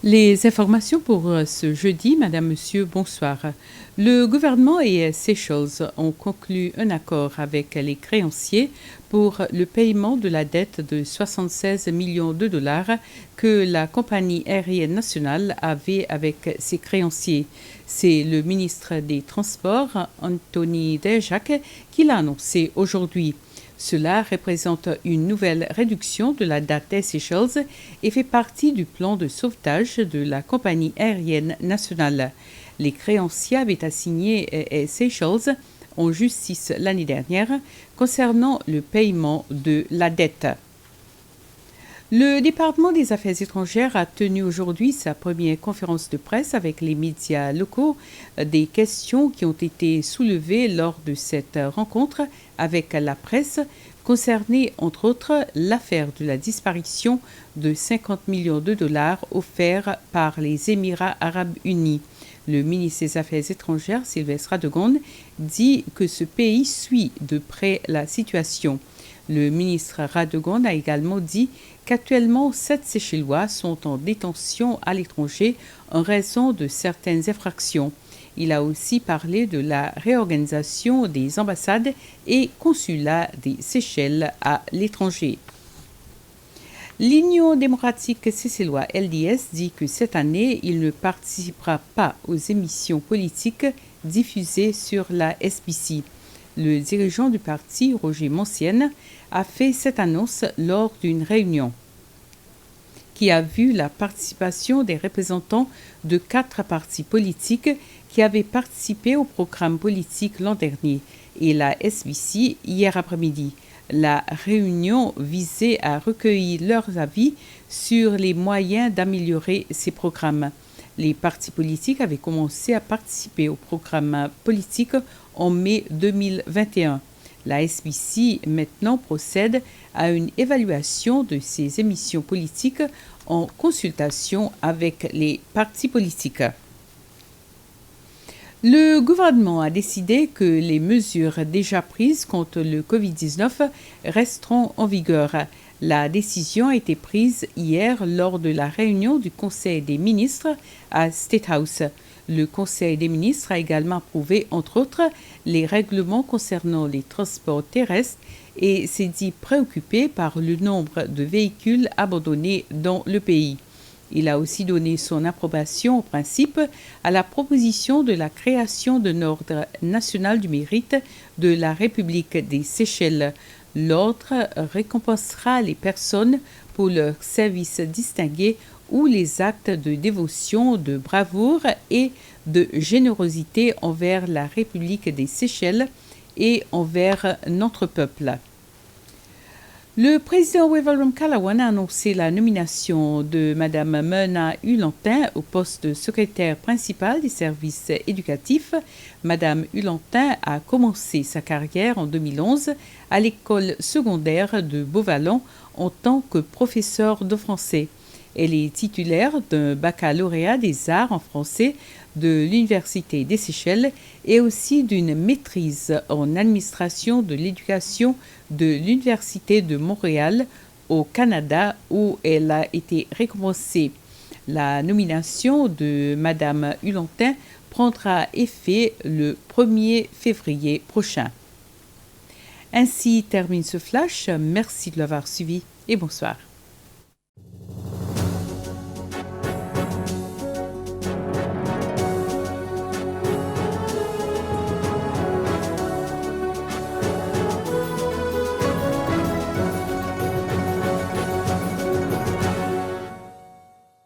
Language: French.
Les informations pour ce jeudi, Madame, Monsieur, bonsoir. Le gouvernement et Seychelles ont conclu un accord avec les créanciers pour le paiement de la dette de 76 millions de dollars que la compagnie aérienne nationale avait avec ses créanciers. C'est le ministre des Transports, Anthony Dejac, qui l'a annoncé aujourd'hui. Cela représente une nouvelle réduction de la dette des Seychelles et fait partie du plan de sauvetage de la compagnie aérienne nationale. Les créanciers avaient assigné Seychelles en justice l'année dernière concernant le paiement de la dette. Le département des Affaires étrangères a tenu aujourd'hui sa première conférence de presse avec les médias locaux. Des questions qui ont été soulevées lors de cette rencontre avec la presse concernaient entre autres l'affaire de la disparition de 50 millions de dollars offerts par les Émirats arabes unis. Le ministre des Affaires étrangères, Sylvestre Radegonde, dit que ce pays suit de près la situation. Le ministre Radegonde a également dit qu'actuellement 7 Seychellois sont en détention à l'étranger en raison de certaines infractions. Il a aussi parlé de la réorganisation des ambassades et consulats des Seychelles à l'étranger. L'Union démocratique seychelloise LDS dit que cette année, il ne participera pas aux émissions politiques diffusées sur la SBC. Le dirigeant du parti, Roger Moncienne, a fait cette annonce lors d'une réunion qui a vu la participation des représentants de 4 partis politiques qui avaient participé au programme politique l'an dernier et la SBC hier après-midi. La réunion visait à recueillir leurs avis sur les moyens d'améliorer ces programmes. Les partis politiques avaient commencé à participer au programme politique en mai 2021. La SBC maintenant procède à une évaluation de ces émissions politiques en consultation avec les partis politiques. Le gouvernement a décidé que les mesures déjà prises contre le Covid-19 resteront en vigueur. La décision a été prise hier lors de la réunion du Conseil des ministres à State House. Le Conseil des ministres a également approuvé, entre autres, les règlements concernant les transports terrestres et s'est dit préoccupé par le nombre de véhicules abandonnés dans le pays. Il a aussi donné son approbation au principe à la proposition de la création d'un ordre national du mérite de la République des Seychelles. L'ordre récompensera les personnes pour leurs services distingués ou les actes de dévotion, de bravoure et de générosité envers la République des Seychelles et envers notre peuple. Le président Wevalum Kalawan a annoncé la nomination de Mme Mena Hulantin au poste de secrétaire principal des services éducatifs. Mme Hulantin a commencé sa carrière en 2011 à l'école secondaire de Beauvallon en tant que professeure de français. Elle est titulaire d'un baccalauréat des arts en français de l'Université des Seychelles et aussi d'une maîtrise en administration de l'éducation de l'Université de Montréal au Canada où elle a été récompensée. La nomination de Mme Hulantin prendra effet le 1er février prochain. Ainsi termine ce flash. Merci de l'avoir suivi et bonsoir.